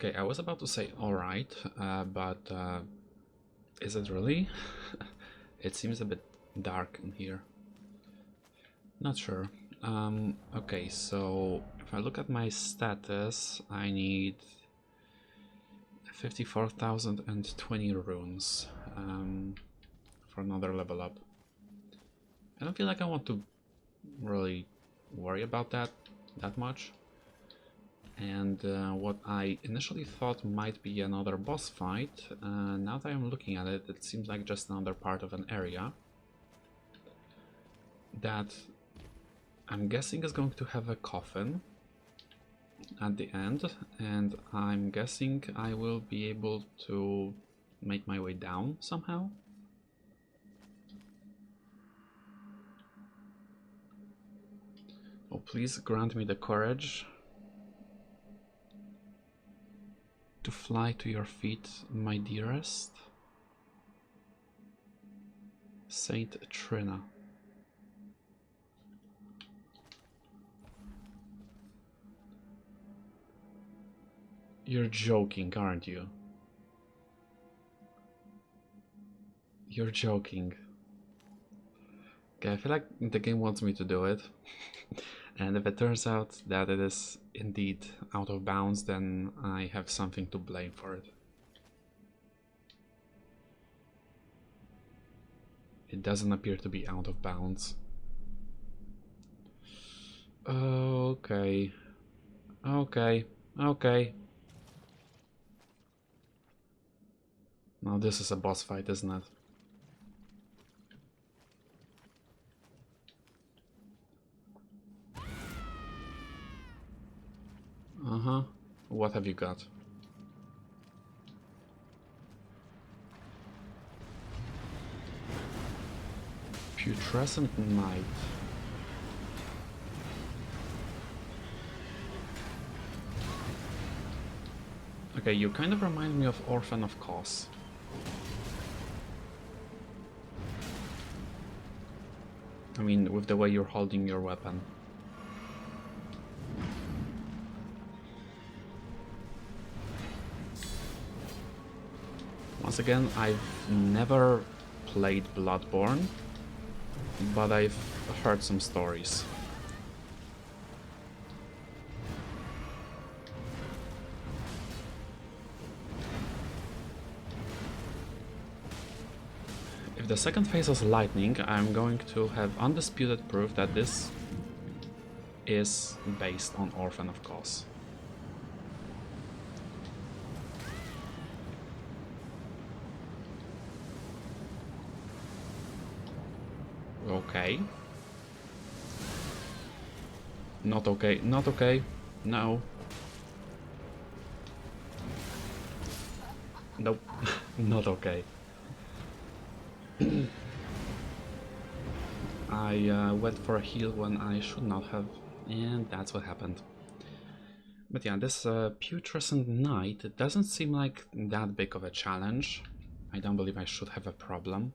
Okay, I was about to say alright, but is it really? It seems a bit dark in here. Not sure. Okay, so if I look at my status, I need 54,020 runes for another level up. I don't feel like I want to really worry about that much. And what I initially thought might be another boss fight, now that I'm looking at it, it seems like just another part of an area that I'm guessing is going to have a coffin at the end, and I'm guessing I will be able to make my way down somehow. Oh, please grant me the courage to fly to your feet, my dearest. Saint Trina. You're joking, aren't you? You're joking. Okay, I feel like the game wants me to do it. And if it turns out that it is indeed out of bounds, then I have something to blame for it. It doesn't appear to be out of bounds. Okay. Okay. Okay. Now this is a boss fight, isn't it? Uh-huh. What have you got? Putrescent Knight. Okay, you kind of remind me of Orphan of Kos. I mean, with the way you're holding your weapon. Once again, I've never played Bloodborne, but I've heard some stories. If the second phase is lightning, I'm going to have undisputed proof that this is based on Orphan of Kos. Okay. Not okay, not okay. No. Nope, not okay. I went for a heal when I should not have, and that's what happened. But yeah, this Putrescent Knight, it doesn't seem like that big of a challenge. I don't believe I should have a problem.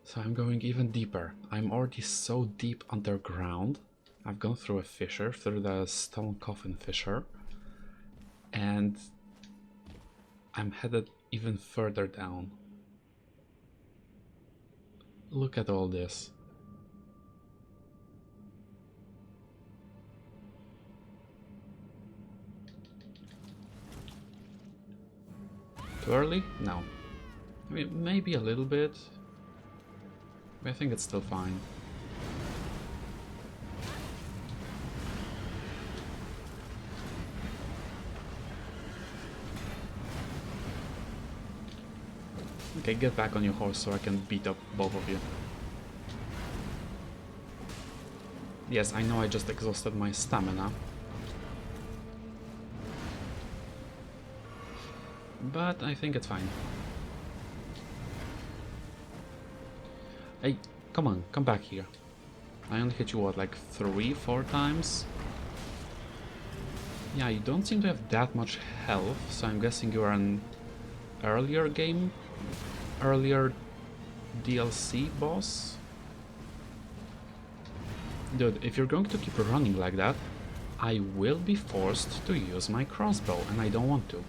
So I'm going even deeper. I'm already so deep underground. I've gone through a fissure, through the stone coffin fissure, and I'm headed even further down. Look at all this. Too early? No. I mean, maybe a little bit. But I think it's still fine. Okay, get back on your horse so I can beat up both of you. Yes, I know I just exhausted my stamina. But I think it's fine. Hey, come on, come back here. I only hit you, what, like 3-4 times? Yeah, you don't seem to have that much health, so I'm guessing you are an earlier DLC boss? Dude, if you're going to keep running like that, I will be forced to use my crossbow, and I don't want to.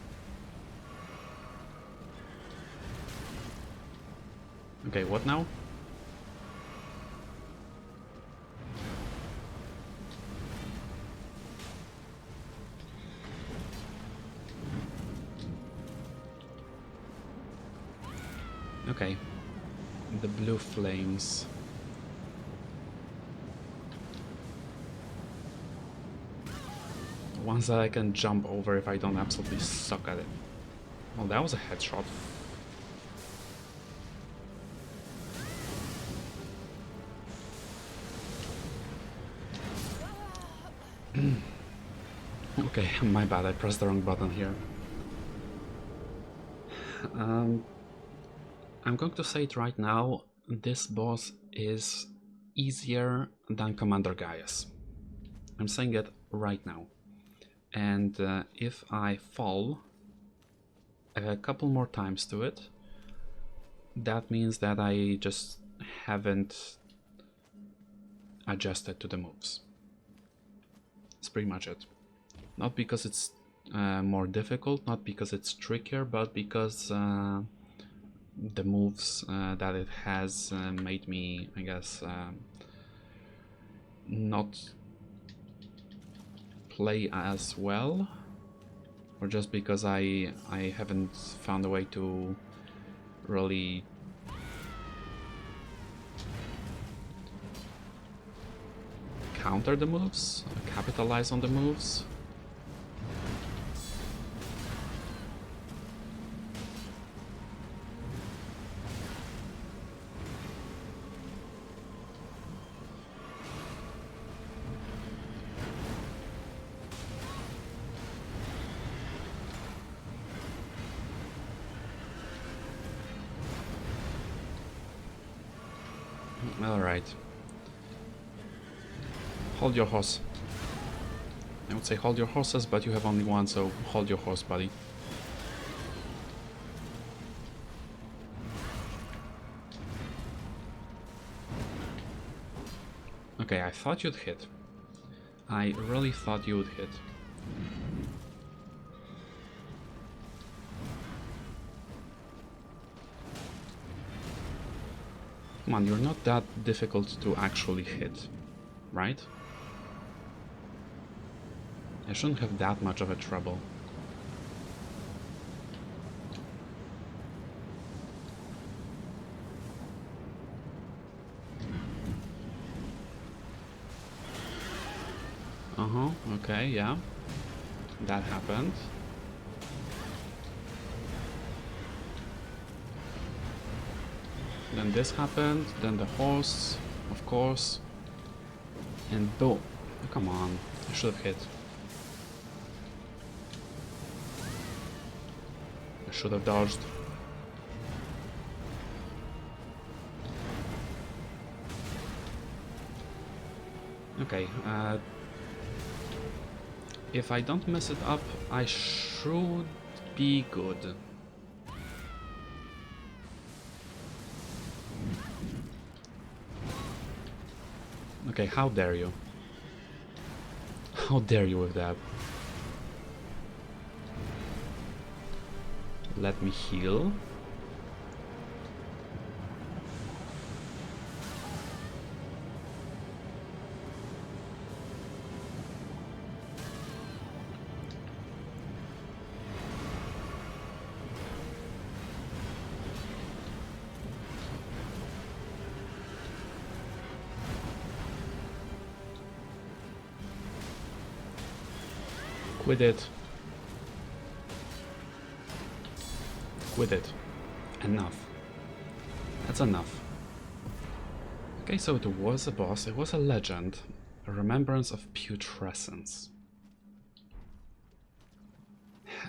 Okay, what now? Okay, the blue flames. Ones that I can jump over if I don't absolutely suck at it. Well, that was a headshot. Okay, my bad, I pressed the wrong button here. I'm going to say it right now, this boss is easier than Commander Gaius. I'm saying it right now. And if I fall a couple more times to it, that means that I just haven't adjusted to the moves. That's pretty much it. Not because it's more difficult, not because it's trickier, but because the moves that it has made me, I guess, not play as well, or just because I haven't found a way to really counter the moves, capitalize on the moves. Alright. Hold your horse. I would say hold your horses, but you have only one, so hold your horse, buddy. Okay, I thought you'd hit. I really thought you would hit. Come on, you're not that difficult to actually hit, right? I shouldn't have that much of a trouble. Okay, yeah. That happened. Then this happened, then the horse, of course. And boom. Oh, come on, I should have hit. I should have dodged. Okay, if I don't mess it up, I should be good. Okay, how dare you? How dare you with that? Let me heal. Quit it. Quit it. Enough. That's enough. Okay, so it was a boss, it was a legend. A remembrance of putrescence.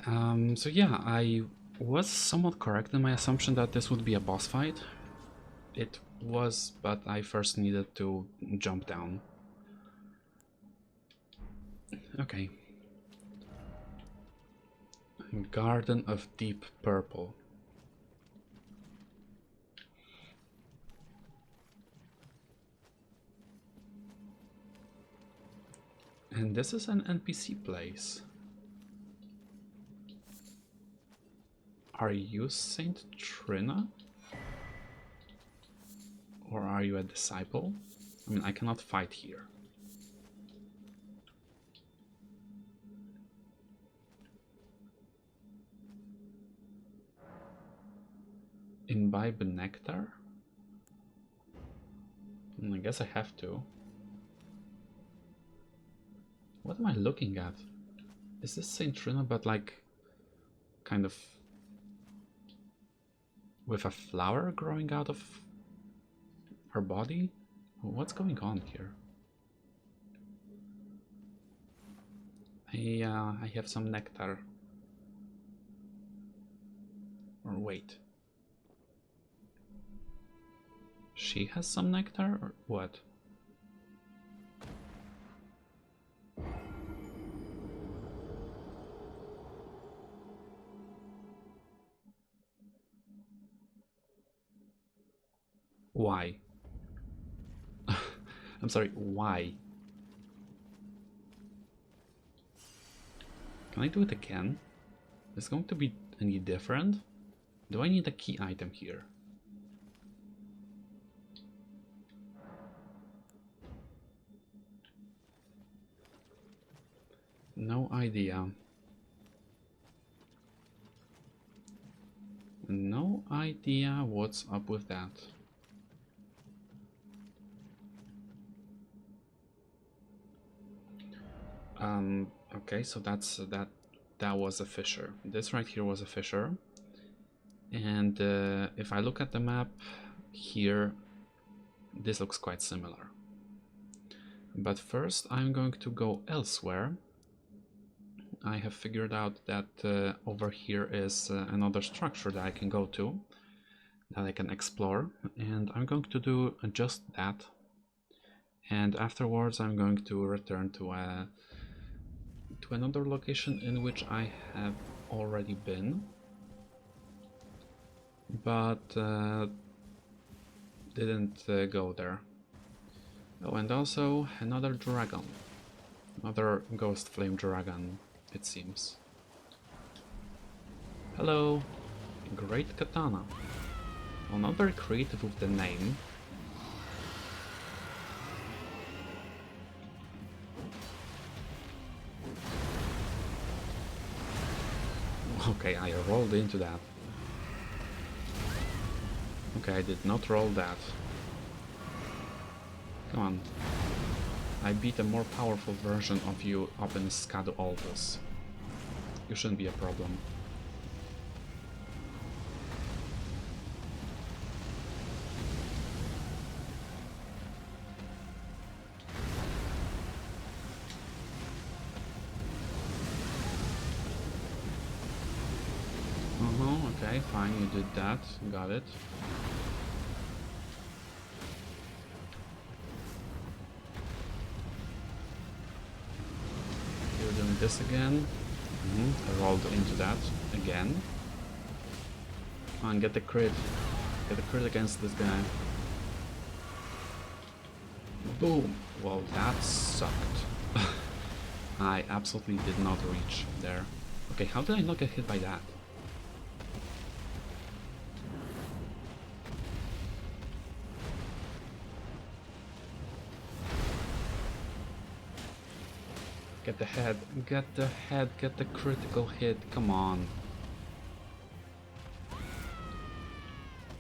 So yeah, I was somewhat correct in my assumption that this would be a boss fight. It was, but I first needed to jump down. Okay. Garden of Deep Purple. And this is an NPC place. Are you Saint Trina? Or are you a disciple? I mean, I cannot fight here. Imbibe nectar? I guess I have to. What am I looking at? Is this Saint Trina, but like kind of with a flower growing out of her body? What's going on here? I have some nectar. Or wait. She has some nectar or what? Why? I'm sorry, why? Can I do it again? Is it going to be any different? Do I need a key item here? No idea. No idea what's up with that. Okay, so that was a fissure. This right here was a fissure. And if I look at the map here, this looks quite similar. But first I'm going to go elsewhere. I have figured out that over here is another structure that I can go to, that I can explore, and I'm going to do just that. And afterwards I'm going to return to another location in which I have already been, but didn't go there. Oh, and also another dragon, another ghost flame dragon, it seems. Hello, great katana. Well, not very creative with the name. Okay, I rolled into that. Okay, I did not roll that. Come on. I beat a more powerful version of you up in Skadu Altus. You shouldn't be a problem. Okay, fine, you did that. Got it. You're doing this again. I rolled into that again. Come on, get the crit. Get the crit against this guy. Boom! Well, that sucked. I absolutely did not reach there. Okay, how did I not get hit by that? Get the head, get the head, get the critical hit, come on.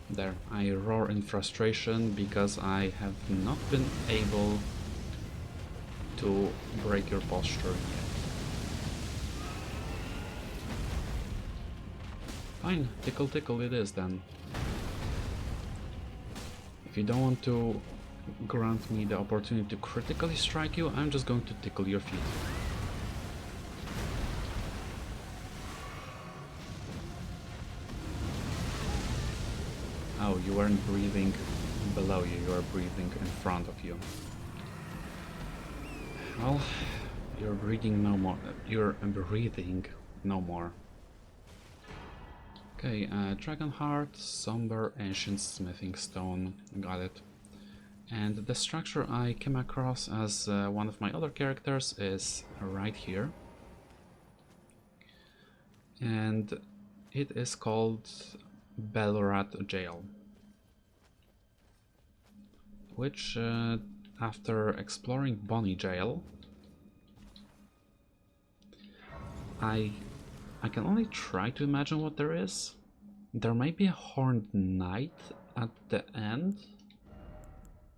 There, I roar in frustration because I have not been able to break your posture yet. Fine, tickle tickle it is then. If you don't want to grant me the opportunity to critically strike you, I'm just going to tickle your feet. Oh, you weren't breathing below you, you were breathing in front of you. Well, you're breathing no more. You're breathing no more. Okay, Dragon Heart, Somber, Ancient Smithing Stone, got it. And the structure I came across as one of my other characters is right here. And it is called Belurat Gaol. Which, after exploring Bonnie Jail, I can only try to imagine what there is. There might be a Horned Knight at the end.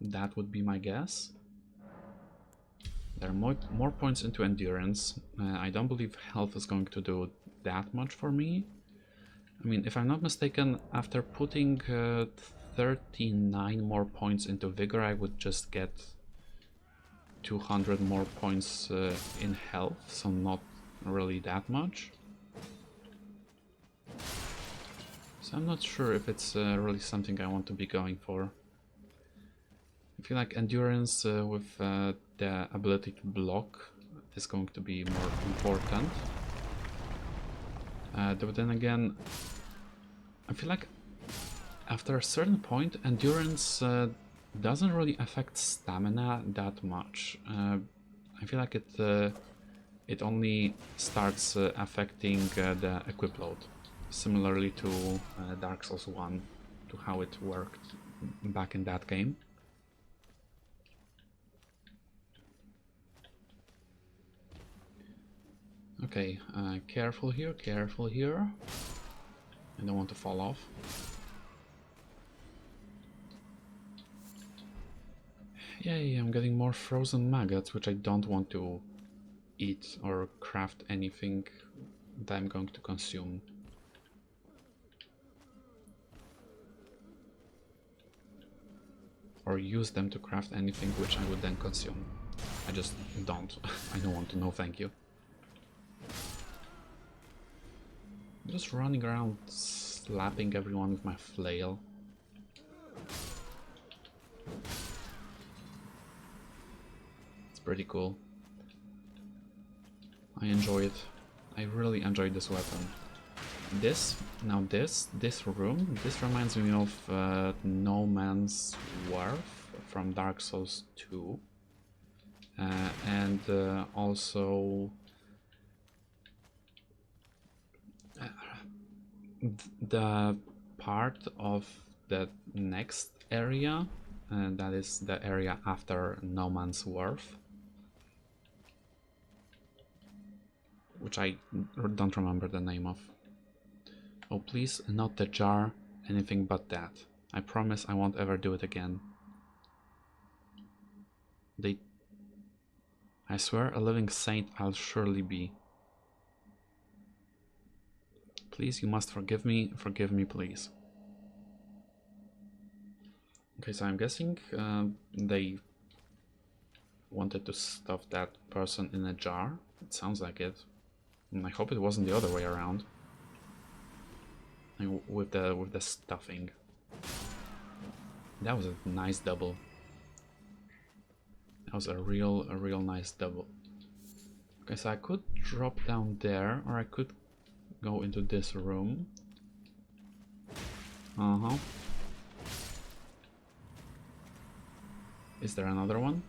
That would be my guess. There are more points into endurance. I don't believe health is going to do that much for me. I mean, if I'm not mistaken, after putting 39 more points into vigor, I would just get 200 more points in health, so not really that much. So I'm not sure if it's really something I want to be going for. I feel like endurance with the ability to block is going to be more important. But then again, I feel like after a certain point, endurance doesn't really affect stamina that much. I feel like it only starts affecting the equip load, similarly to Dark Souls 1, to how it worked back in that game. Okay, careful here, careful here. I don't want to fall off. Yay, I'm getting more frozen maggots, which I don't want to eat or craft anything that I'm going to consume. Or use them to craft anything which I would then consume. I just don't. I don't want to, no thank you. I'm just running around slapping everyone with my flail. It's pretty cool. I enjoy it. I really enjoy this weapon. This room, this reminds me of No Man's Wharf from Dark Souls 2. And also the part of the next area, that is the area after No Man's Wharf, which I don't remember the name of. Oh please, not the jar, anything but that. I promise I won't ever do it again. I swear a living saint I'll surely be. Please, you must forgive me please. Okay, so I'm guessing they wanted to stuff that person in a jar. It sounds like it. And I hope it wasn't the other way around. With the stuffing. That was a nice double. That was a real nice double. Okay, so I could drop down there, or I could go into this room. Is there another one?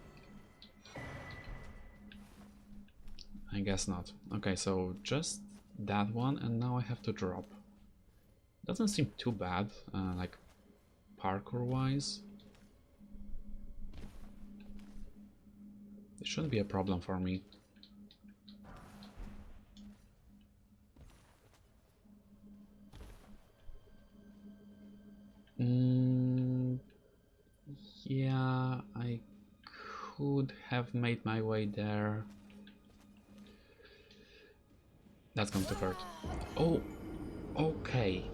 I guess not. Okay, so just that one, and now I have to drop. Doesn't seem too bad, like parkour-wise. It shouldn't be a problem for me. Yeah, I could have made my way there. That's going to hurt. Oh, okay.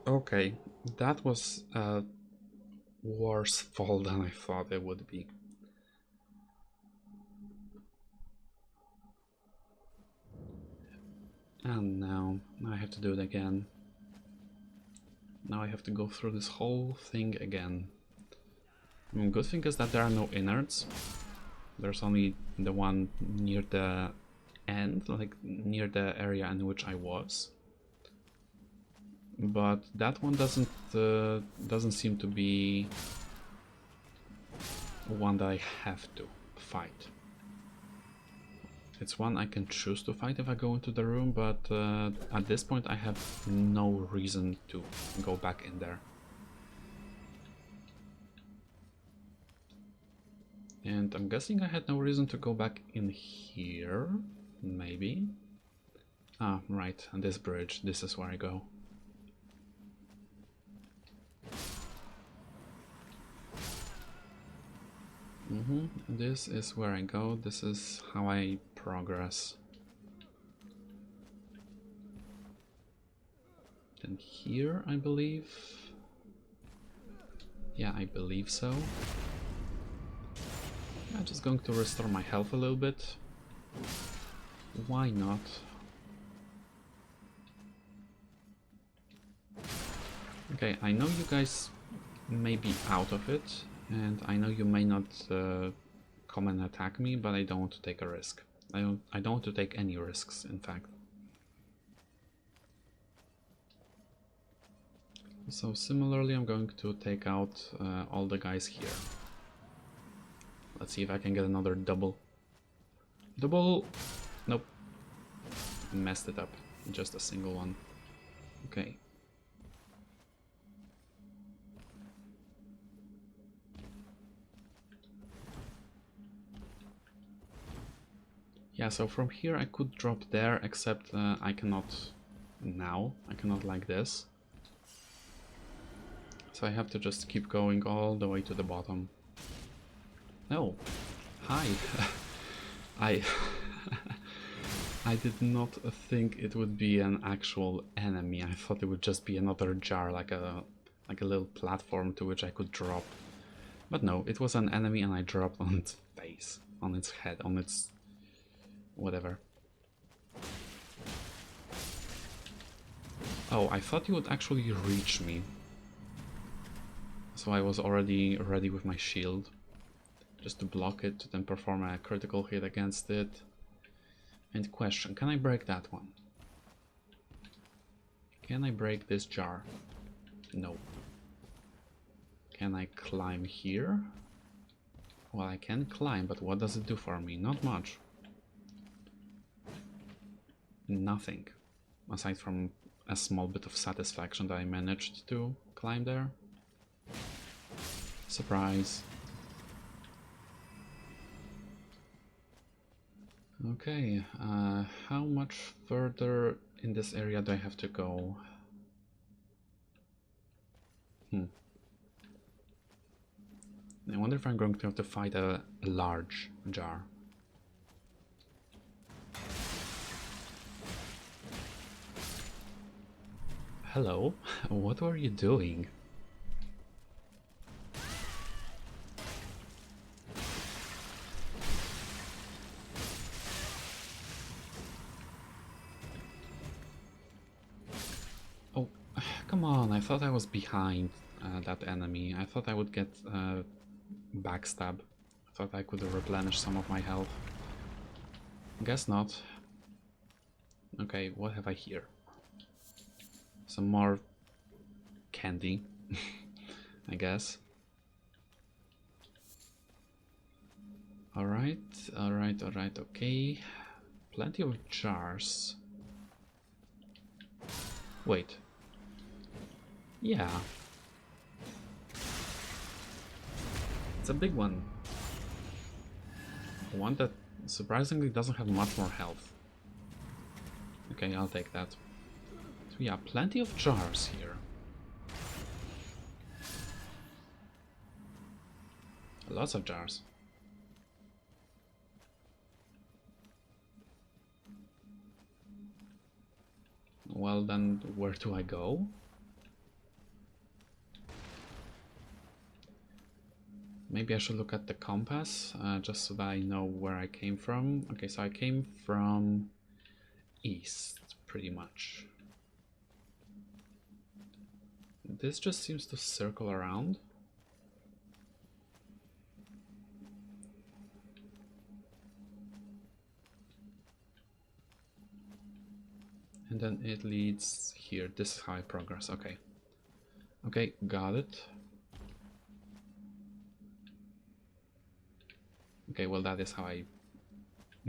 Okay, that was a worse fall than I thought it would be. And now I have to do it again. Now I have to go through this whole thing again. I mean, good thing is that there are no innards. There's only the one near the end, like near the area in which I was. But that one doesn't seem to be one that I have to fight. It's one I can choose to fight if I go into the room, but at this point I have no reason to go back in there. And I'm guessing I had no reason to go back in here, maybe? Ah, right, and this bridge, this is where I go. This is where I go, this is how I progress. Then here, I believe. Yeah, I believe so. I'm just going to restore my health a little bit. Why not? Okay, I know you guys may be out of it, and I know you may not come and attack me, but I don't want to take a risk. I don't want to take any risks, in fact. So similarly, I'm going to take out all the guys here. Let's see if I can get another double. Double! Nope. Messed it up. Just a single one. Okay. Yeah, so from here I could drop there, except I cannot now. I cannot like this. So I have to just keep going all the way to the bottom. No. Hi. I I did not think it would be an actual enemy. I thought it would just be another jar, like a little platform to which I could drop. But no, it was an enemy and I dropped on its face, on its head, on its whatever. Oh, I thought you would actually reach me. So I was already ready with my shield. Just to block it, then perform a critical hit against it. And question, can I break that one? Can I break this jar? No. Can I climb here? Well, I can climb, but what does it do for me? Not much. Nothing. Aside from a small bit of satisfaction that I managed to climb there. Surprise. Okay, how much further in this area do I have to go? I wonder if I'm going to have to fight a large jar. Hello? What were you doing? Oh, come on, I thought I was behind that enemy. I thought I would get backstab. I thought I could replenish some of my health. Guess not. Okay, what have I here? Some more candy, I guess. Alright, okay. Plenty of jars. Wait. Yeah. It's a big one. One that surprisingly doesn't have much more health. Okay, I'll take that. So yeah, plenty of jars here. Lots of jars. Well then, where do I go? Maybe I should look at the compass, just so that I know where I came from. Okay, so I came from east, pretty much. This just seems to circle around. And then it leads here. This is how I progress. Okay. Okay, got it. Okay, well that is how I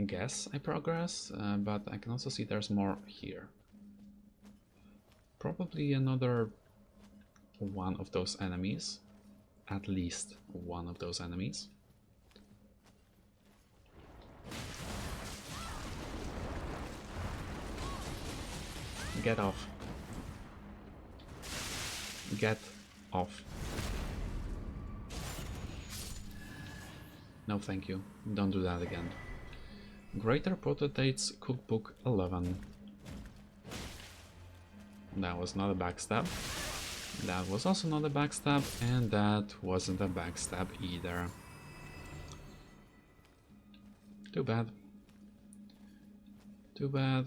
guess I progress, but I can also see there's more here. Probably another one of those enemies. At least one of those enemies. Get off. Get off. No, thank you. Don't do that again. Greater Potentates Cookbook 11. That was not a backstab. That was also not a backstab, and that wasn't a backstab either. Too bad. Too bad.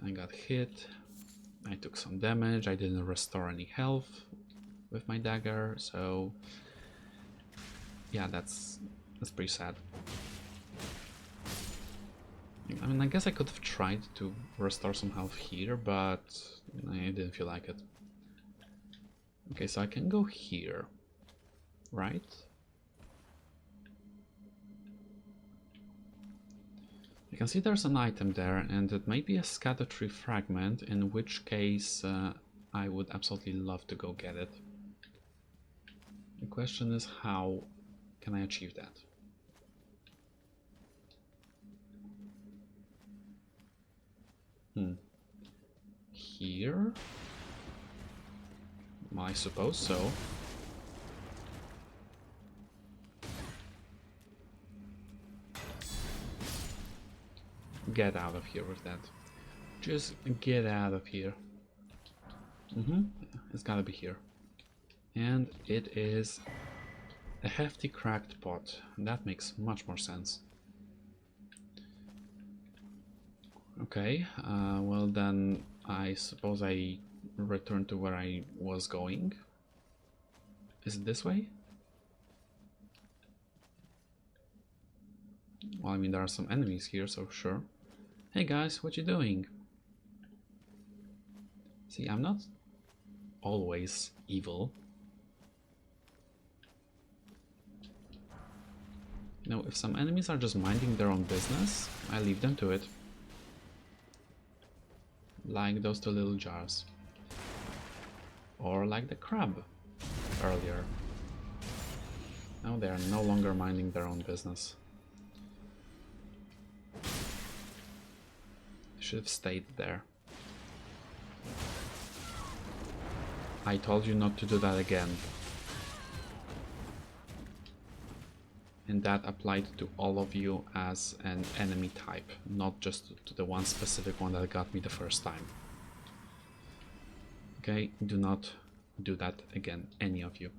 I got hit. I took some damage. I didn't restore any health with my dagger, so yeah, that's pretty sad. I mean, I guess I could have tried to restore some health here, but I didn't feel like it. Okay, so I can go here, right? You can see there's an item there, and it may be a scatter tree fragment, in which case I would absolutely love to go get it. The question is, how can I achieve that? Here? Well, I suppose so. Get out of here with that. Just get out of here. It's gotta be here. And it is a hefty cracked pot. That makes much more sense. Okay, well then I suppose I return to where I was going. Is it this way? Well, I mean, there are some enemies here, so sure. Hey guys, what you doing? See, I'm not always evil. You know, if some enemies are just minding their own business, I leave them to it. Like those two little jars. Or like the crab earlier. Now they are no longer minding their own business. Should have stayed there. I told you not to do that again. And that applied to all of you as an enemy type, not just to the one specific one that got me the first time. Okay, do not do that again, any of you.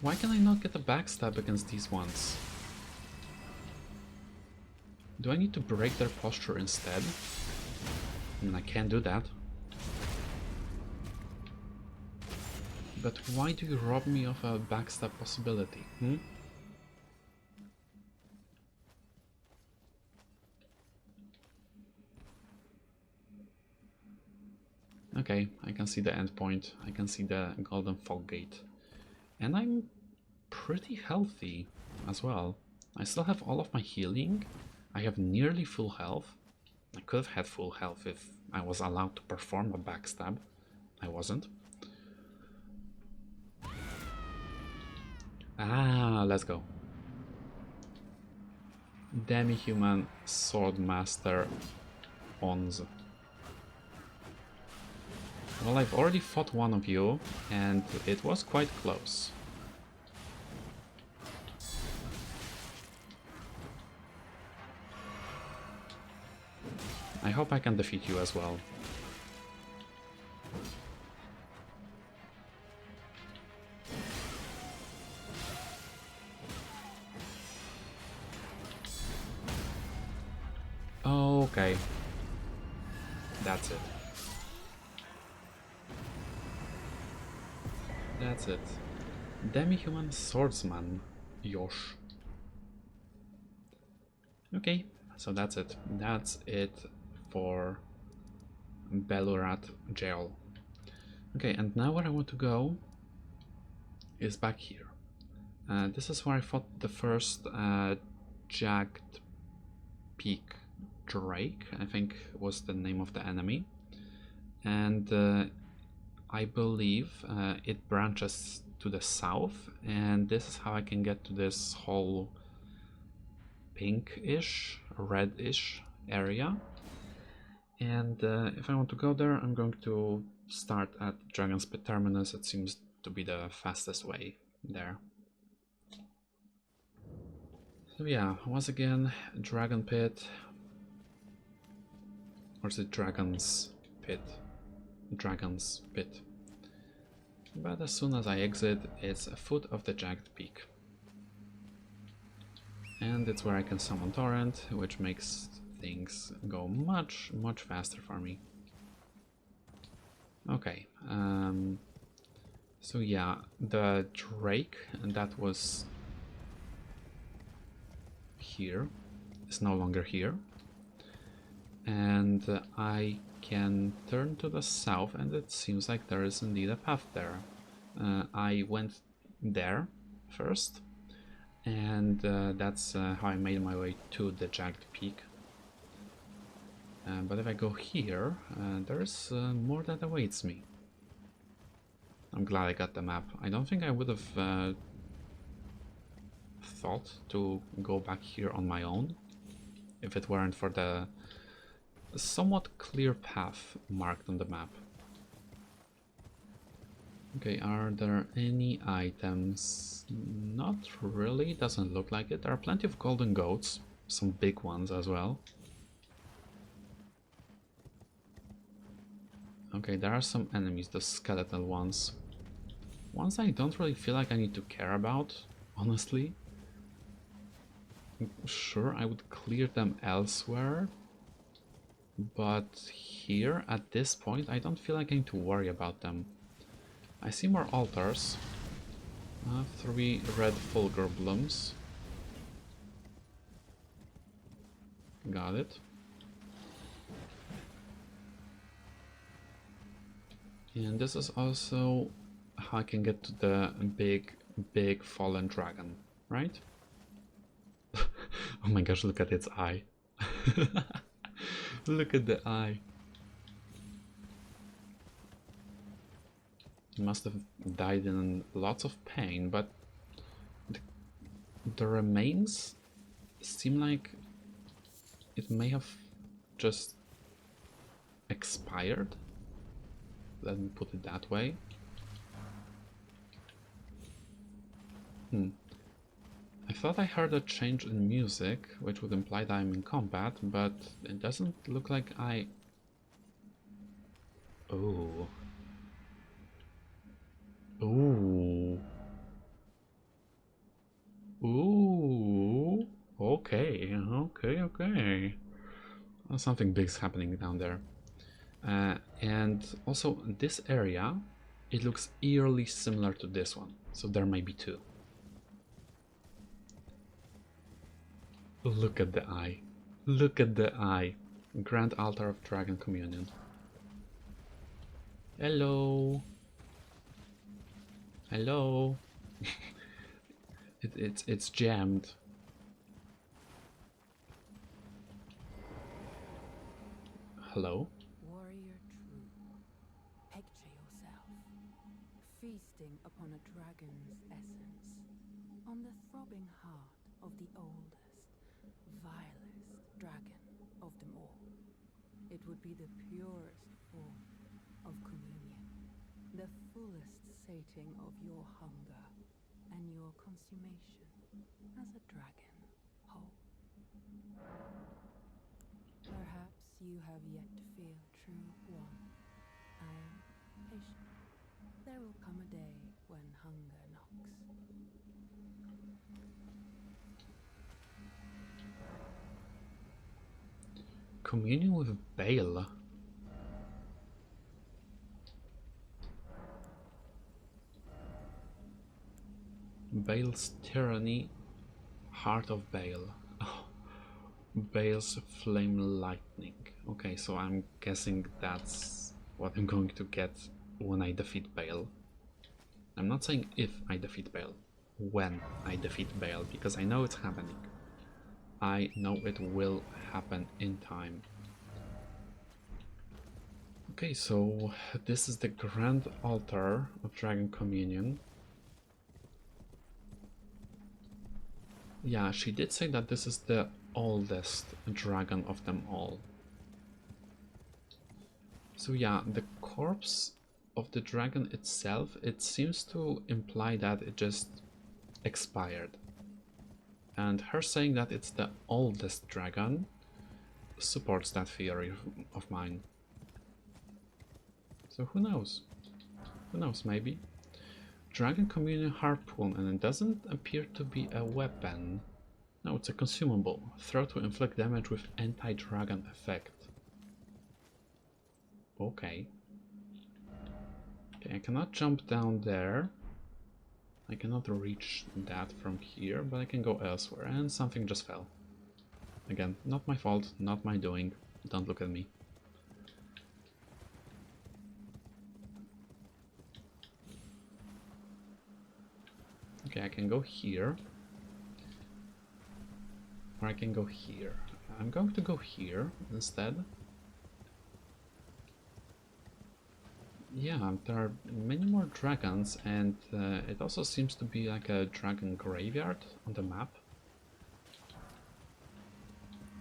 Why can I not get a backstab against these ones? Do I need to break their posture instead? I mean, I can't do that. But why do you rob me of a backstab possibility? Okay, I can see the end point. I can see the golden fog gate. And I'm pretty healthy as well. I still have all of my healing. I have nearly full health. I could have had full health if I was allowed to perform a backstab. I wasn't. Ah, let's go. Demi-human swordmaster Ons. Well, I've already fought one of you, and it was quite close. I hope I can defeat you as well. Okay. That's it. That's it. Demi-human swordsman, Yosh. Okay, so that's it. That's it for Belurat Gaol. Okay, and now where I want to go is back here. This is where I fought the first Jagged Peak Drake, I think was the name of the enemy. And I believe it branches to the south, and this is how I can get to this whole pinkish, reddish area. And if I want to go there, I'm going to start at Dragon's Pit Terminus. It seems to be the fastest way there. So yeah, once again, Dragon Pit. Or is it Dragon's Pit? Dragon's Pit. But as soon as I exit, it's a foot of the Jagged Peak. And it's where I can summon Torrent, which makes things go much faster for me. Okay, so yeah, the Drake, and that was here, is no longer here. And I can turn to the south, and it seems like there is indeed a path there. I went there first, and that's how I made my way to the Jagged Peak. But if I go here, there's more that awaits me. I'm glad I got the map. I don't think I would have thought to go back here on my own if it weren't for the somewhat clear path marked on the map. Okay, are there any items? Not really, doesn't look like it. There are plenty of golden goats, some big ones as well. Okay, there are some enemies, the skeletal ones. Ones I don't really feel like I need to care about, honestly. Sure, I would clear them elsewhere, but here, at this point, I don't feel like I need to worry about them. I see more altars. 3 red fulgur blooms. Got it. And this is also how I can get to the big fallen dragon, right? Oh my gosh, look at its eye. Look at the eye. It must have died in lots of pain, but the remains seem like it may have just expired. Let me put it that way. I thought I heard a change in music, which would imply that I'm in combat, but it doesn't look like I... Oh. Ooh. Ooh. Okay, okay. Well, something big's happening down there. And also, this area, it looks eerily similar to this one, so there may be 2. Look at the eye. Look at the eye. Grand Altar of Dragon Communion. Hello. Hello. It's jammed. Hello. Warrior true. Picture yourself feasting upon a dragon's essence, on the throbbing heart of the oldest, vilest dragon of them all. It would be the purest form of communion, the fullest sating of your hunger and your consummation as a dragon whole. Perhaps you have yet to feel true one. I am patient. There will come a day when hunger knocks. Communion with Bale. Bale's tyranny, heart of Bale. Oh, Bale's Flame Lightning. Okay, so I'm guessing that's what I'm going to get when I defeat Bale. I'm not saying if I defeat Bale, when I defeat Bale, because I know it's happening. I know it will happen in time. Okay, so this is the Grand Altar of Dragon Communion. Yeah, she did say that this is the oldest dragon of them all. So yeah, the corpse of the dragon itself, it seems to imply that it just expired. And her saying that it's the oldest dragon supports that theory of mine. So who knows? Who knows, maybe? Dragon Communion Harpoon, and it doesn't appear to be a weapon. No, it's a consumable. Throw to inflict damage with anti-dragon effect. Okay. Okay, I cannot jump down there. I cannot reach that from here, but I can go elsewhere, and something just fell. Again, not my fault, not my doing. Don't look at me. Okay, I can go here. Or I can go here. I'm going to go here instead. Yeah, there are many more dragons, and it also seems to be like a dragon graveyard on the map.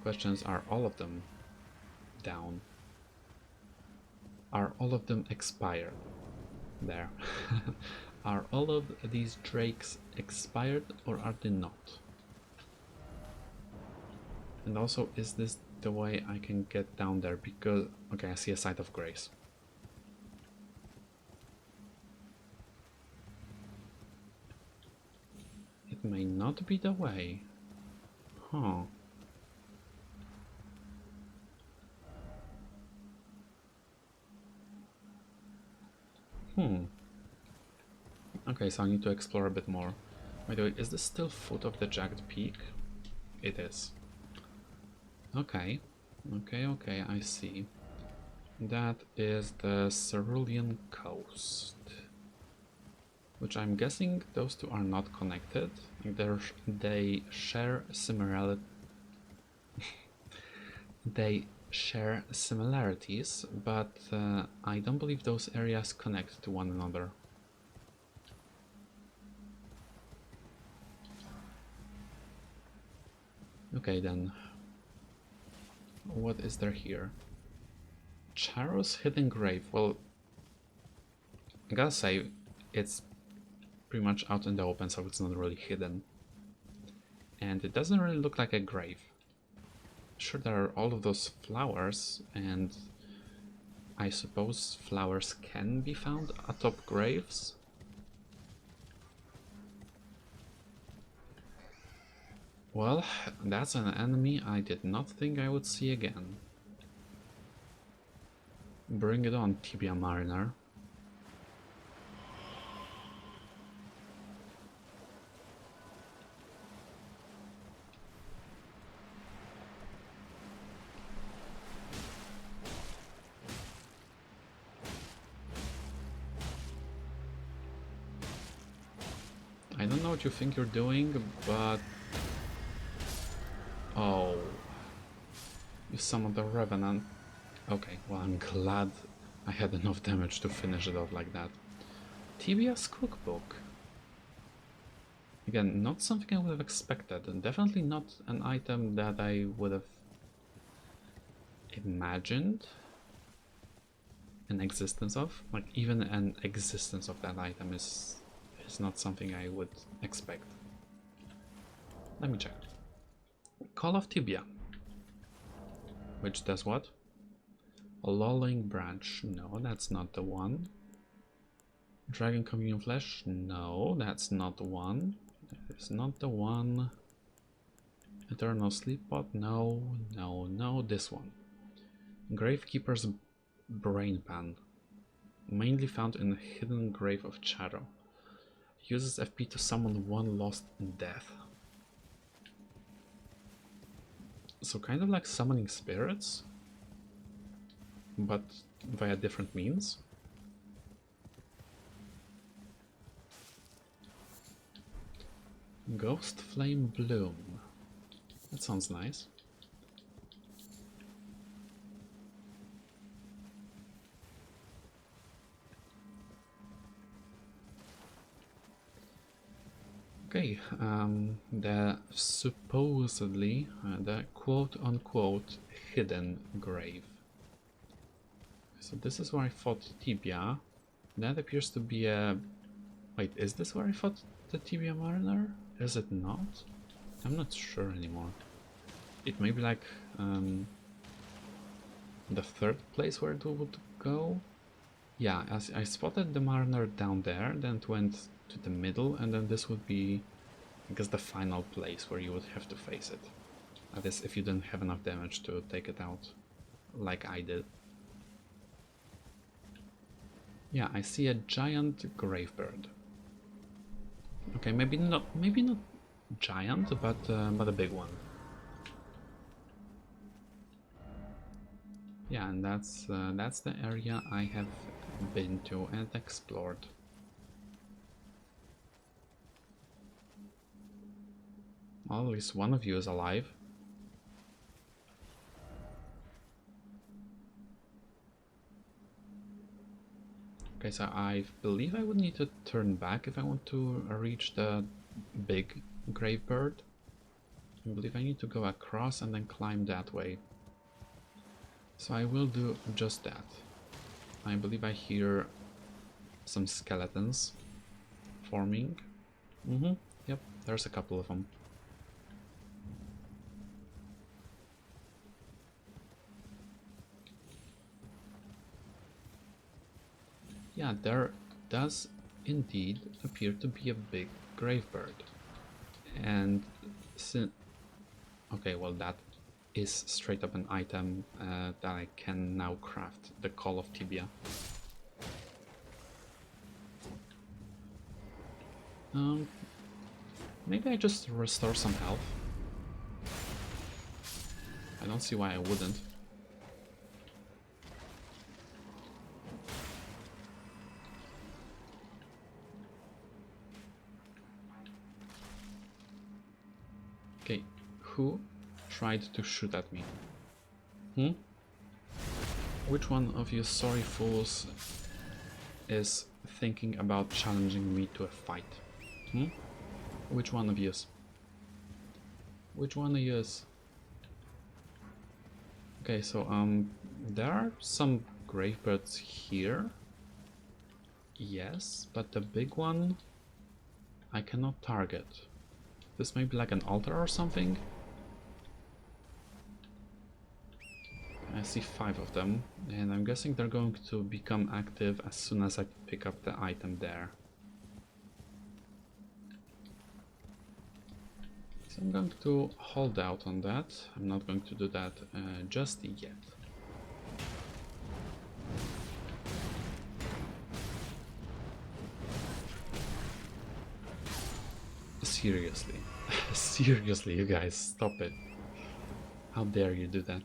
Questions: are all of them down? Are all of them expired? There. Are all of these drakes expired, or are they not? And also, is this the way I can get down there? Because, okay, I see a site of grace. It may not be the way. Huh. Okay, so I need to explore a bit more. By the way, is this still foot of the Jagged Peak? It is. Okay. Okay, I see. That is the Cerulean Coast. Which I'm guessing those two are not connected. They share similarity. They share similarities, but I don't believe those areas connect to one another. Okay then. What is there here? Charo's hidden grave. Well, I gotta say, it's pretty much out in the open, so it's not really hidden. And it doesn't really look like a grave. Sure, there are all of those flowers, and I suppose flowers can be found atop graves. Well, that's an enemy I did not think I would see again. Bring it on, Tibia Mariner. I don't know what you think you're doing, but... Oh... You summoned the Revenant. Okay, well, I'm glad I had enough damage to finish it off like that. Tibia's cookbook. Again, not something I would have expected, and definitely not an item that I would have imagined an existence of. Like, even an existence of that item is not something I would expect. Let me check. Call of Tibia. Which does what? A lolling branch. No, that's not the one. Dragon Communion Flesh. No, that's not the one. It's not the one. Eternal Sleep Pot. No, this one. Gravekeeper's Brain Pan. Mainly found in the hidden grave of Charo. Uses FP to summon one lost in death. So kind of like summoning spirits, but via different means. Ghost Flame Bloom. That sounds nice. Okay, the supposedly, the quote-unquote hidden grave. So this is where I fought Tibia. That appears to be a... Wait, is this where I fought the Tibia Mariner? Is it not? I'm not sure anymore. It may be like the third place where it would go. Yeah, as I spotted the Mariner down there, then it went to the middle, and then this would be, I guess, the final place where you would have to face it. That is, if you didn't have enough damage to take it out, like I did. Yeah, I see a giant gravebird. Okay, maybe not giant, but a big one. Yeah, and that's the area I have been to and explored. Well, at least one of you is alive. Okay, so I believe I would need to turn back if I want to reach the big grave bird. I believe I need to go across and then climb that way. So I will do just that. I believe I hear some skeletons forming. Yep, there's a couple of them. Yeah, there does indeed appear to be a big grave bird. And okay, well, that is straight up an item that I can now craft, the Call of Tibia. Maybe I just restore some health. I don't see why I wouldn't. Okay, who tried to shoot at me? Which one of you sorry fools is thinking about challenging me to a fight? Which one of yous? Which one of yous? Okay, so there are some gravebirds here. Yes, but the big one I cannot target. This may be like an altar or something. I see 5 of them, and I'm guessing they're going to become active as soon as I pick up the item there. So I'm going to hold out on that. I'm not going to do that just yet. Seriously. Seriously, you guys, stop it. How dare you do that?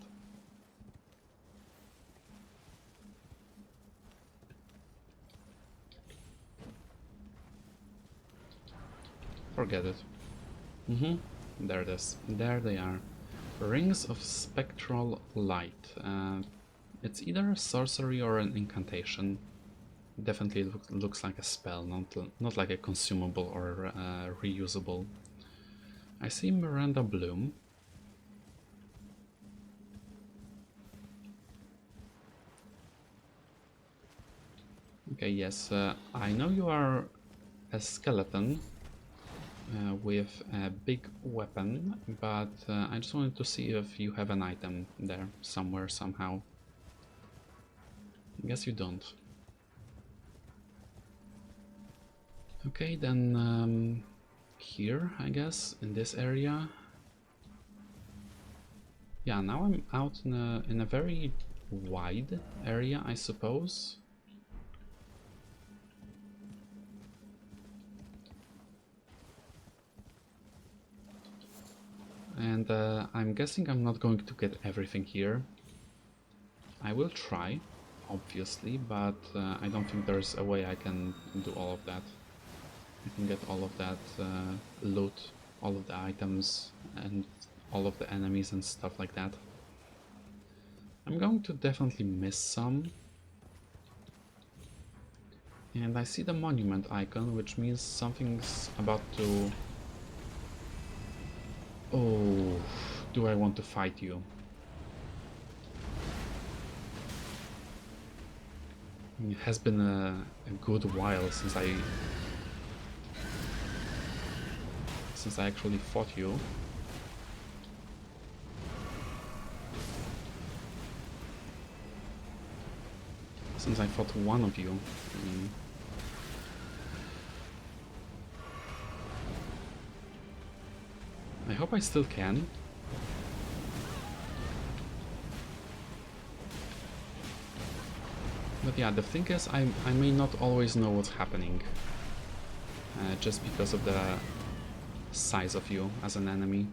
Forget it. There it is. There they are. Rings of Spectral Light. It's either a sorcery or an incantation. Definitely looks like a spell, not like a consumable or reusable. I see Miranda Bloom. Okay, yes, I know you are a skeleton with a big weapon, but I just wanted to see if you have an item there somewhere, somehow. I guess you don't. Okay, then here, I guess, in this area. Yeah, now I'm out in a very wide area, I suppose. and I'm guessing I'm not going to get everything here. I will try, obviously, but I don't think there's a way I can do all of that. I can get all of that loot, all of the items, and all of the enemies and stuff like that. I'm going to definitely miss some. And I see the monument icon, which means something's about to... Oh, do I want to fight you? It has been a good while since I actually fought you. Since I fought one of you. I hope I still can. But yeah, the thing is, I may not always know what's happening. Just because of the size of you as an enemy.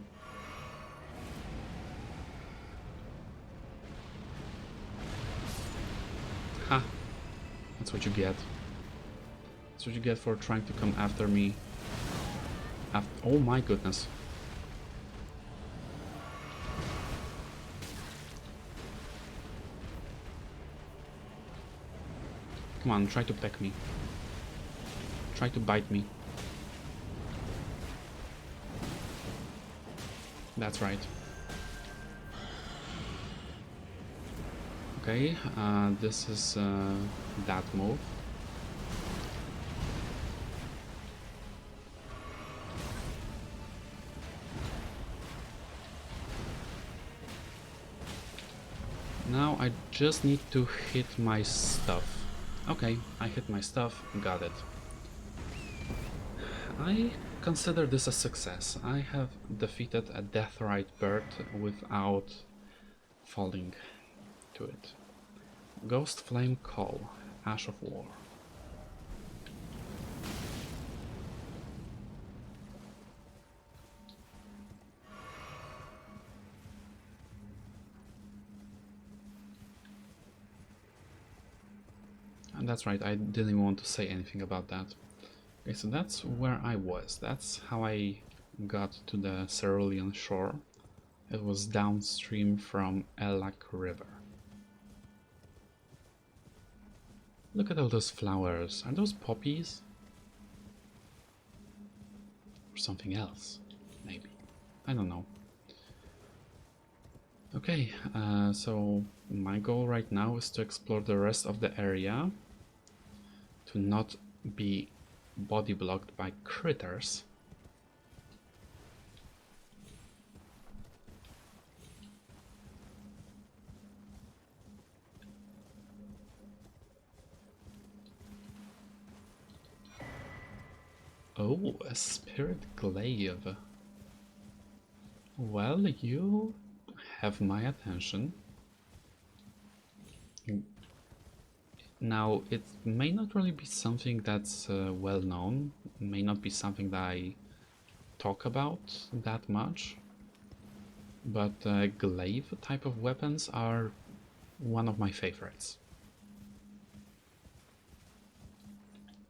Ha! That's what you get. That's what you get for trying to come after me. Oh my goodness. Come on, try to peck me. Try to bite me. That's right. Okay, this is that move. Now I just need to hit my stuff. Okay, I hit my stuff, got it. I consider this a success. I have defeated a Deathrite bird without falling to it. Ghost Flame Call, Ash of War. And that's right, I didn't even want to say anything about that. Okay, so that's where I was. That's how I got to the Cerulean shore. It was downstream from Elak River. Look at all those flowers. Are those poppies? Or something else? Maybe. I don't know. Okay, so my goal right now is to explore the rest of the area. To not be body blocked by critters. Oh, a spirit glaive. Well, you have my attention. Now, it may not really be something that's well known, may not be something that I talk about that much, but glaive type of weapons are one of my favorites.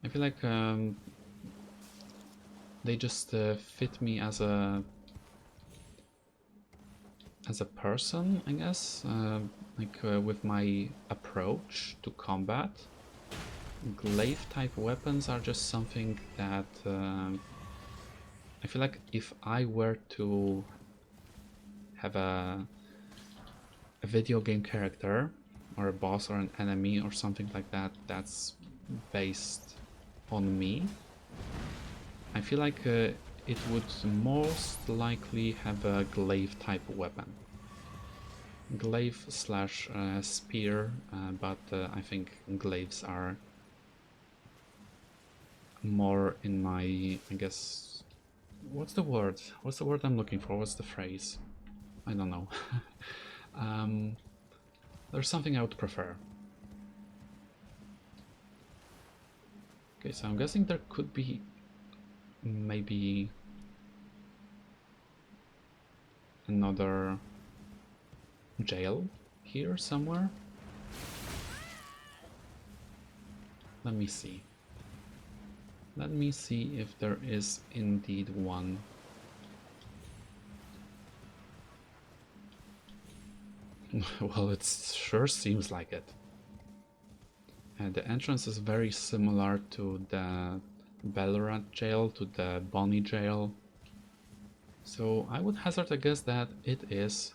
I feel like they just fit me as a person, I guess, with my approach to combat. Glaive type weapons are just something that I feel like if I were to have a video game character or a boss or an enemy or something like that that's based on me, I feel like it would most likely have a glaive type weapon. Glaive slash spear, but I think glaives are more in my, I guess, what's the word? What's the word I'm looking for? What's the phrase? I don't know. There's something I would prefer. Okay, so I'm guessing there could be maybe another jail here somewhere? Let me see. Let me see if there is indeed one. Well, it sure seems like it. And the entrance is very similar to the Belurat Jail, to the Bonnie Jail. So I would hazard a guess that it is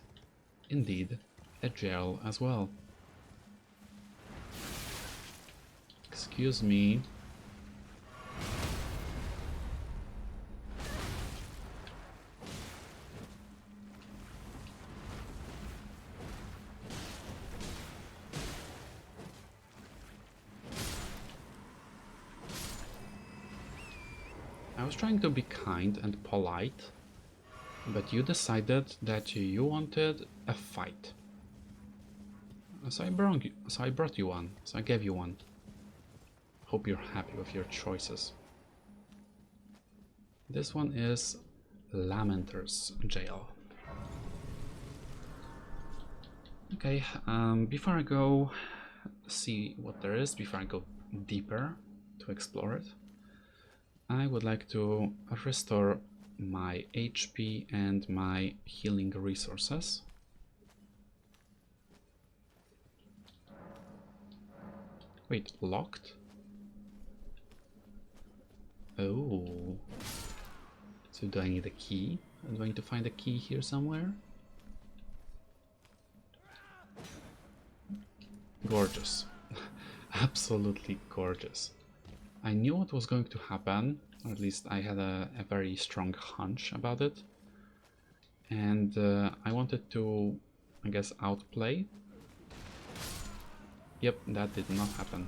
indeed a jail as well. Excuse me. I was trying to be kind and polite, but you decided that you wanted a fight. So I brought you one. So I gave you one. Hope you're happy with your choices. This one is Lamenter's jail. Okay, before I go see what there is, before I go deeper to explore it, I would like to restore my HP and my healing resources. Wait, locked? Oh. So do I need a key? I'm going to find a key here somewhere. Gorgeous. Absolutely gorgeous. I knew what was going to happen, or at least I had a very strong hunch about it. And I wanted to, I guess, outplay. Yep, that did not happen.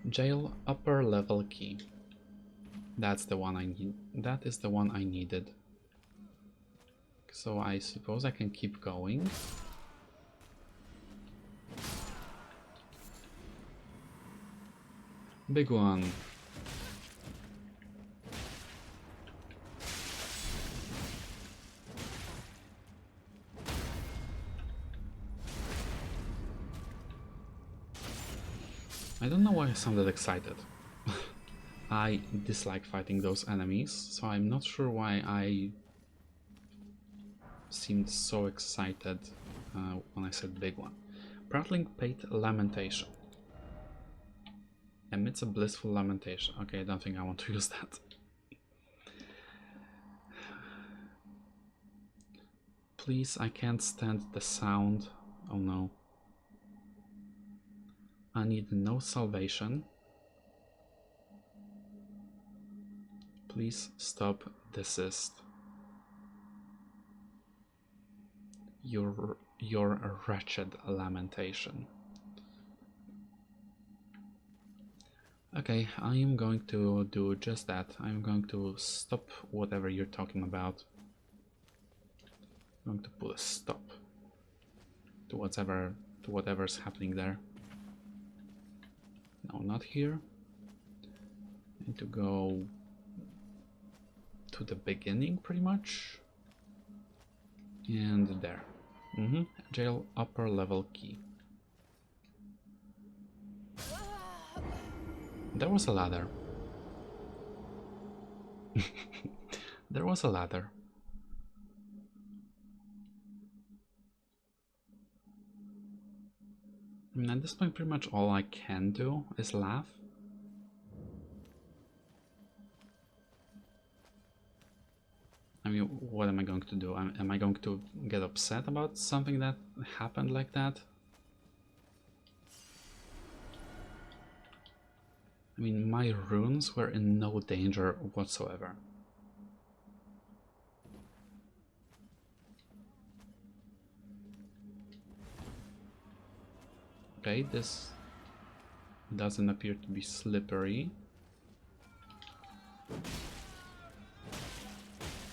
Jail upper level key. That's the one I need. That is the one I needed. So I suppose I can keep going. Big one. I don't know why I sounded excited. I dislike fighting those enemies, so I'm not sure why I seemed so excited when I said big one. Prattling Pate Lamentation. Emits a blissful lamentation. Okay, I don't think I want to use that. Please, I can't stand the sound. Oh no. I need no salvation. Please stop, desist. Your wretched lamentation. Okay, I am going to do just that. I'm going to stop whatever you're talking about. I'm going to put a stop to whatever's happening there. No, not here. I need to go to the beginning, pretty much. And there. Jail upper level key. There was a ladder. There was a ladder. I mean, at this point, pretty much all I can do is laugh. I mean, what am I going to do? Am I going to get upset about something that happened like that? I mean, my runes were in no danger whatsoever. Okay, this doesn't appear to be slippery.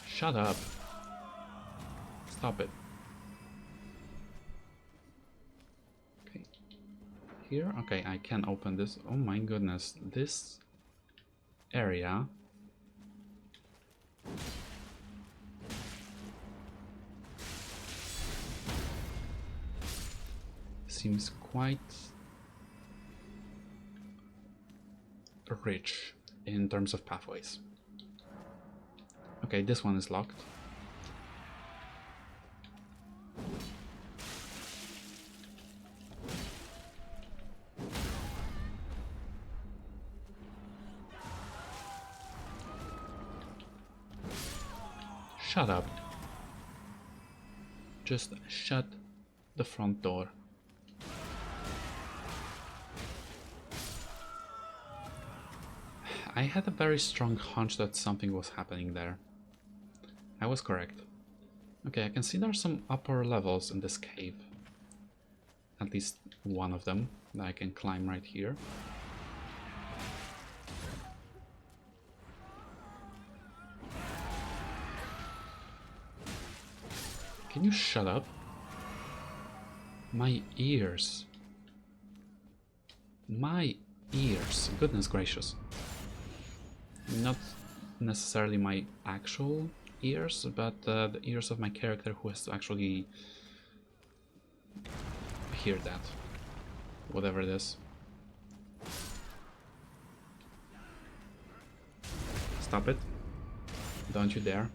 Shut up. Stop it. Okay. Here? Okay, I can open this. Oh my goodness. This area seems quite rich in terms of pathways. Okay, this one is locked. Shut up. Just shut the front door. I had a very strong hunch that something was happening there. I was correct. Okay, I can see there are some upper levels in this cave. At least one of them that I can climb right here. Can you shut up? My ears. My ears. Goodness gracious. Not necessarily my actual ears, but the ears of my character who has to actually hear that. Whatever it is. Stop it. Don't you dare.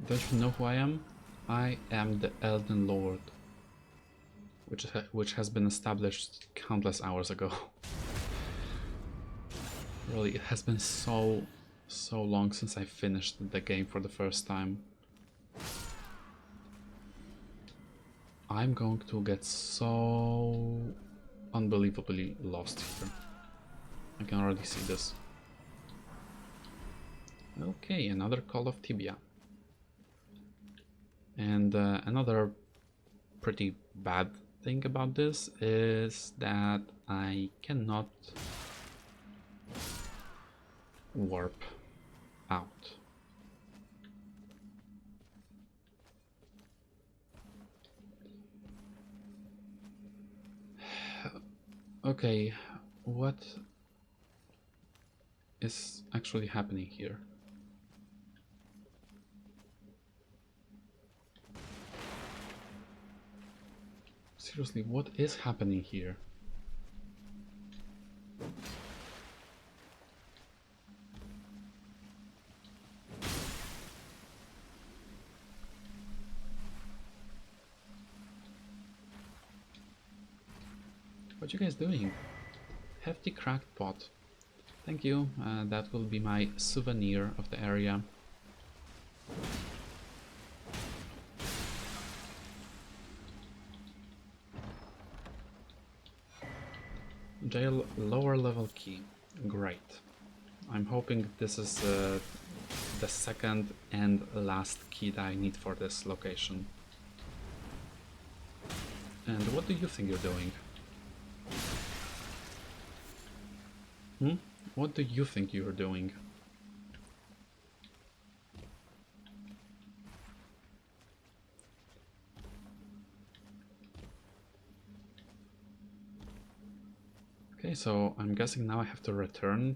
Don't you know who I am? I am the Elden Lord, which has been established countless hours ago. Really, it has been so long since I finished the game for the first time. I'm going to get so unbelievably lost here. I can already see this. Okay, another Call of Tibia. And another pretty bad thing about this is that I cannot warp out. Okay, what is actually happening here? Seriously, what is happening here? What you guys doing? Hefty cracked pot. Thank you, that will be my souvenir of the area. Jail lower level key. Great. I'm hoping this is the second and last key that I need for this location. And what do you think you're doing? What do you think you're doing? Okay, so I'm guessing now I have to return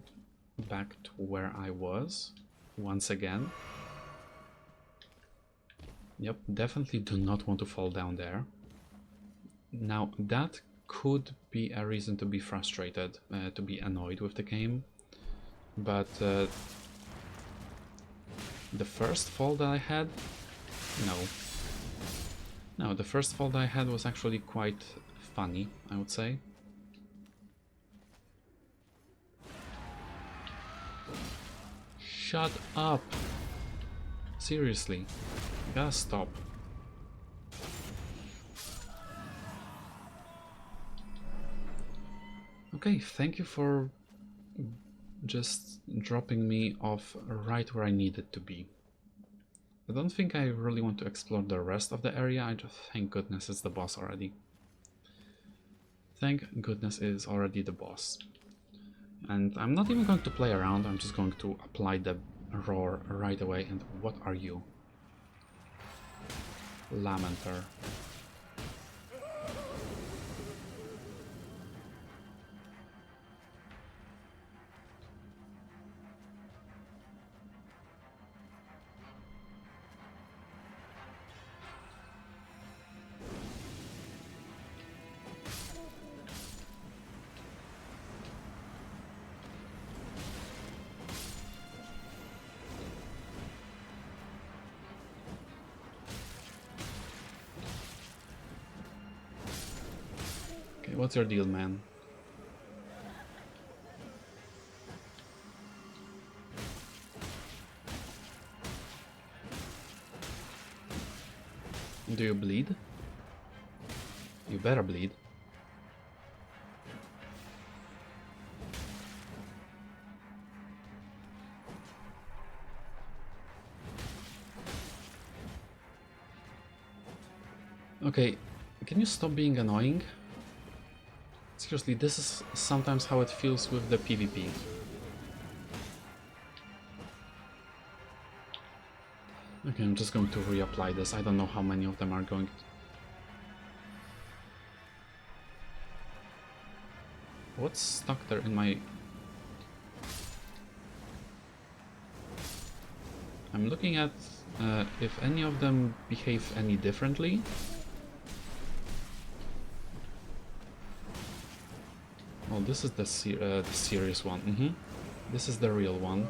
back to where I was once again. Yep, definitely do not want to fall down there. Now that could be a reason to be frustrated, to be annoyed with the game, but the first fall that I had, no, the first fall that I had was actually quite funny, I would say. Shut up! Seriously, you gotta stop. Okay, thank you for just dropping me off right where I needed to be. I don't think I really want to explore the rest of the area, I just thank goodness it's the boss already. Thank goodness it's already the boss. And I'm not even going to play around, I'm just going to apply the roar right away. And what are you? Lamenter. Okay, what's your deal, man? Do you bleed? You better bleed. Okay, can you stop being annoying? Seriously, this is sometimes how it feels with the PvP. Okay, I'm just going to reapply this. I don't know how many of them are going to... What's stuck there in my... I'm looking at if any of them behave any differently. Oh, this is the serious one. This is the real one.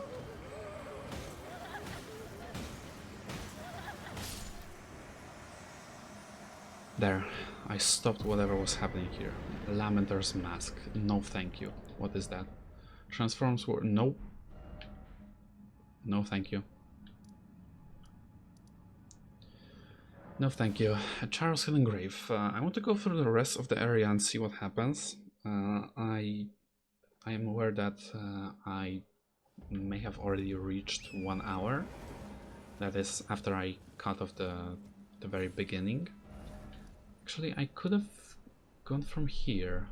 There, I stopped whatever was happening here. Lamenter's mask. No thank you. What is that? Transforms were... No. No thank you. No thank you. Charo's Hidden Grave. I want to go through the rest of the area and see what happens. I am aware that I may have already reached 1 hour. That is after I cut off the very beginning. Actually, I could have gone from here,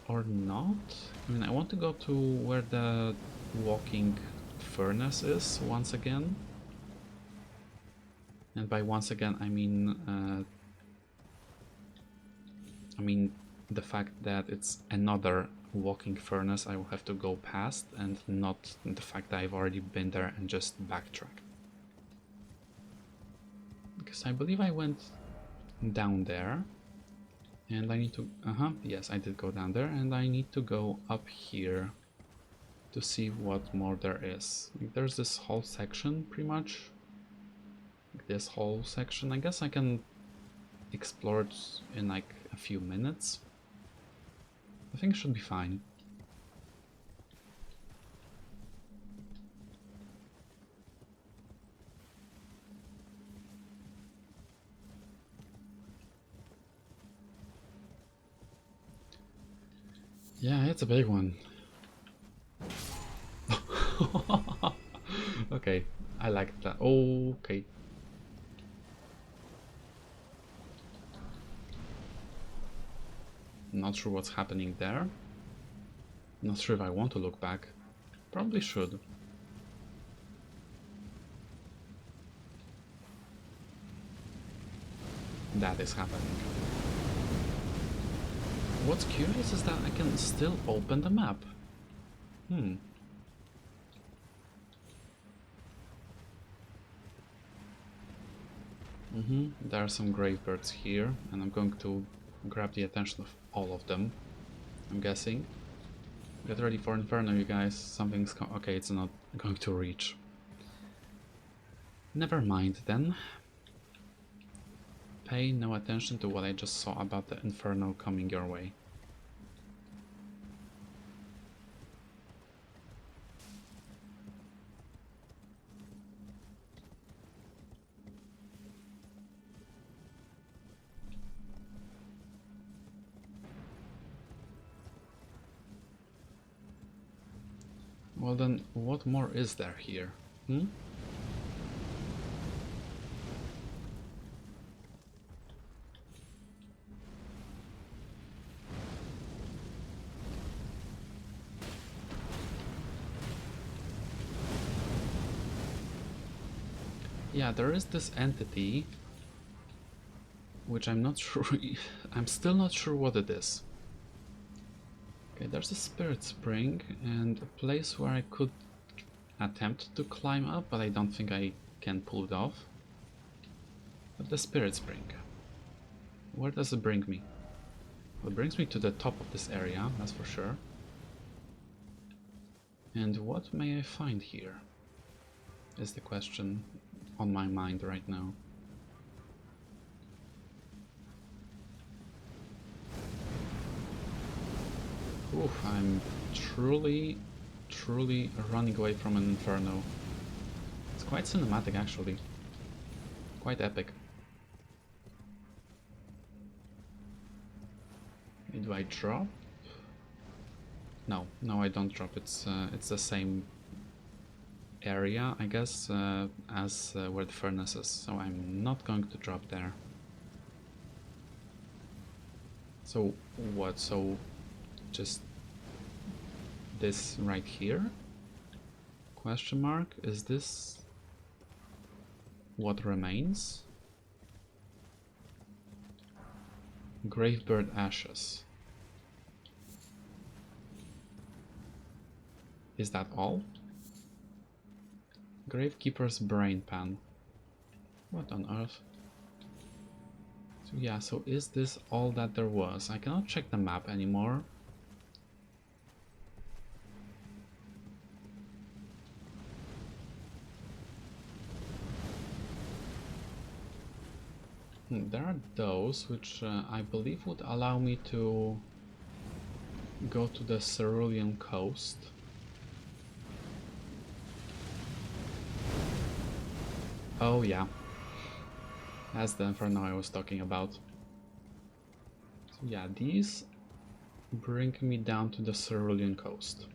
or not. I mean, I want to go to where the walking furnace is once again. And by once again, I mean the fact that it's another walking furnace I will have to go past, and not the fact that I've already been there and just backtrack. Because I believe I went down there, and I need to... yes, I did go down there, and I need to go up here to see what more there is. There's this whole section, pretty much. This whole section. I guess I can explore it in like a few minutes. I think it should be fine. Yeah, it's a big one. Okay, I like that. Okay. Not sure what's happening there. Not sure if I want to look back. Probably should. That is happening. What's curious is that I can still open the map. There are some grave birds here, and I'm going to grab the attention of all of them, I'm guessing. Get ready for Inferno, you guys. Something's okay, it's not going to reach. Never mind then. Pay no attention to what I just saw about the Inferno coming your way. Well then, what more is there here? Yeah, there is this entity, which I'm not sure... I'm still not sure what it is. Okay, there's a spirit spring and a place where I could attempt to climb up, but I don't think I can pull it off. But the spirit spring. Where does it bring me? Well, it brings me to the top of this area, that's for sure. And what may I find here? Is the question on my mind right now. Oof, I'm truly running away from an inferno. It's quite cinematic actually. Quite epic. Do I drop? No, I don't drop. It's the same area, I guess, as where the furnace is, so I'm not going to drop there. So what? So just this right here? Question mark? Is this what remains? Gravebird ashes. Is that all? Gravekeeper's brain pan. What on earth? So yeah, so is this all that there was? I cannot check the map anymore. There are those which I believe would allow me to go to the Cerulean Coast. Oh yeah, that's the inferno I was talking about. So yeah, these bring me down to the Cerulean Coast.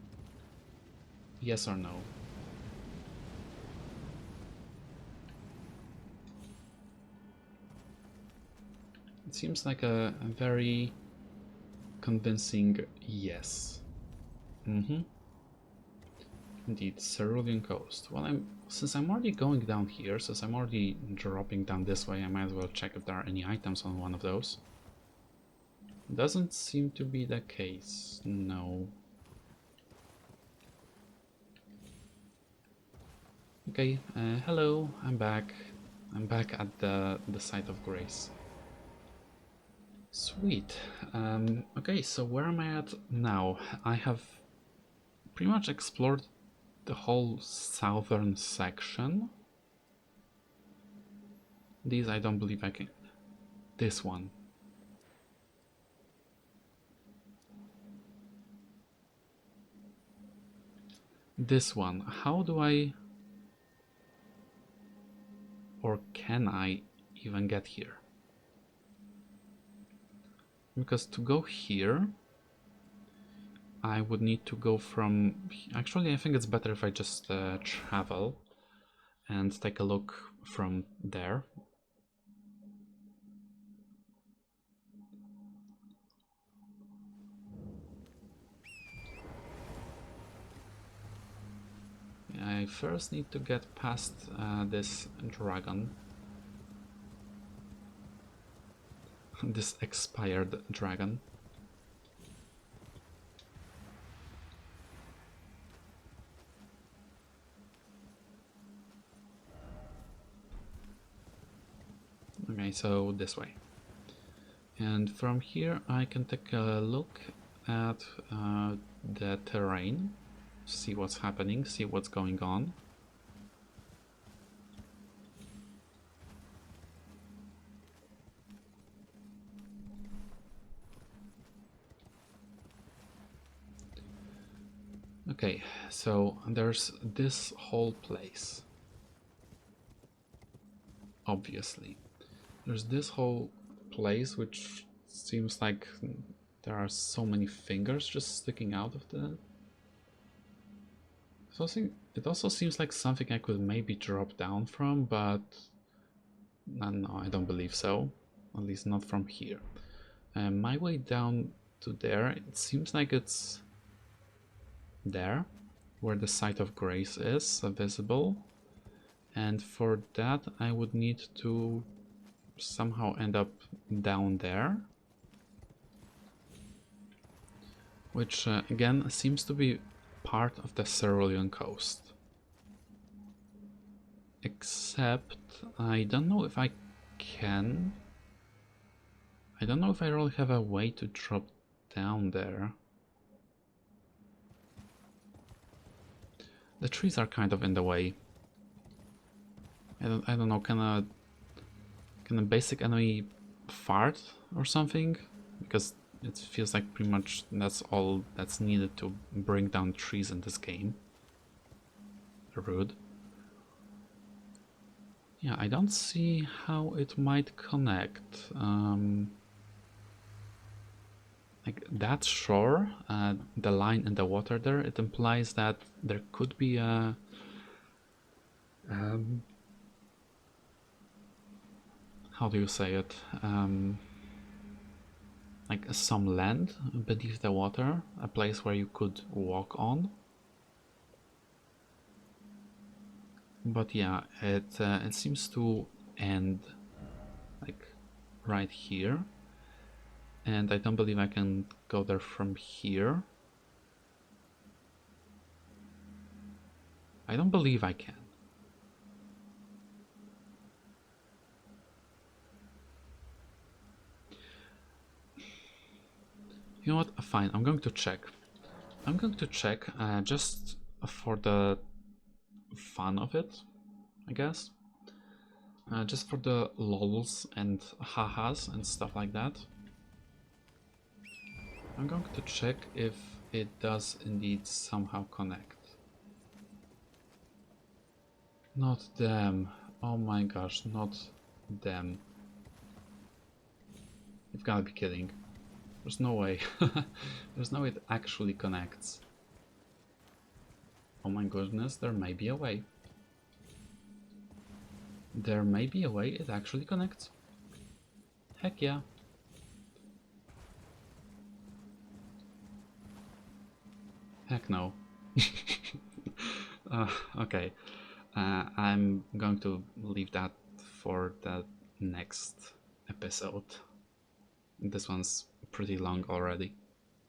Yes or no? It seems like a very convincing yes. Indeed, Cerulean Coast. Well, since I'm already going down here, since I'm already dropping down this way, I might as well check if there are any items on one of those. Doesn't seem to be the case, no. Okay, hello, I'm back. I'm back at the site of grace. Sweet. Okay, so where am I at now? I have pretty much explored the whole southern section. These I don't believe I can. This one. This one. How do I... or can I even get here? Because to go here, I would need to go from... Actually, I think it's better if I just travel and take a look from there. I first need to get past this dragon. This expired dragon. Okay, so this way. And from here I can take a look at the terrain, see what's happening, see what's going on. Okay, so there's this whole place. Obviously. There's this whole place which seems like there are so many fingers just sticking out of the... So it also seems like something I could maybe drop down from, but no, I don't believe so. At least not from here. My way down to there, it seems like it's there, where the site of grace is visible. And for that I would need to somehow end up down there. Which again seems to be part of the Cerulean Coast. Except I don't know if I can. I don't know if I really have a way to drop down there. The trees are kind of in the way. I don't know, can a basic enemy fart or something? Because It feels like pretty much that's all that's needed to bring down trees in this game. Rude. Yeah, I don't see how it might connect. Like that shore, the line in the water there, it implies that there could be a how do you say it? Like some land beneath the water, a place where you could walk on. But yeah, it seems to end like right here, and I don't believe I can go there from here. I don't believe I can. You know what? Fine, I'm going to check. I'm going to check just for the fun of it, I guess. Just for the lols and hahas and stuff like that. I'm going to check if it does indeed somehow connect. Not them. Oh my gosh, not them. You've gotta be kidding. There's no way. There's no way it actually connects. Oh my goodness, there may be a way. There may be a way it actually connects. Heck yeah. Heck no. Okay. I'm going to leave that for the next episode. This one's pretty long already.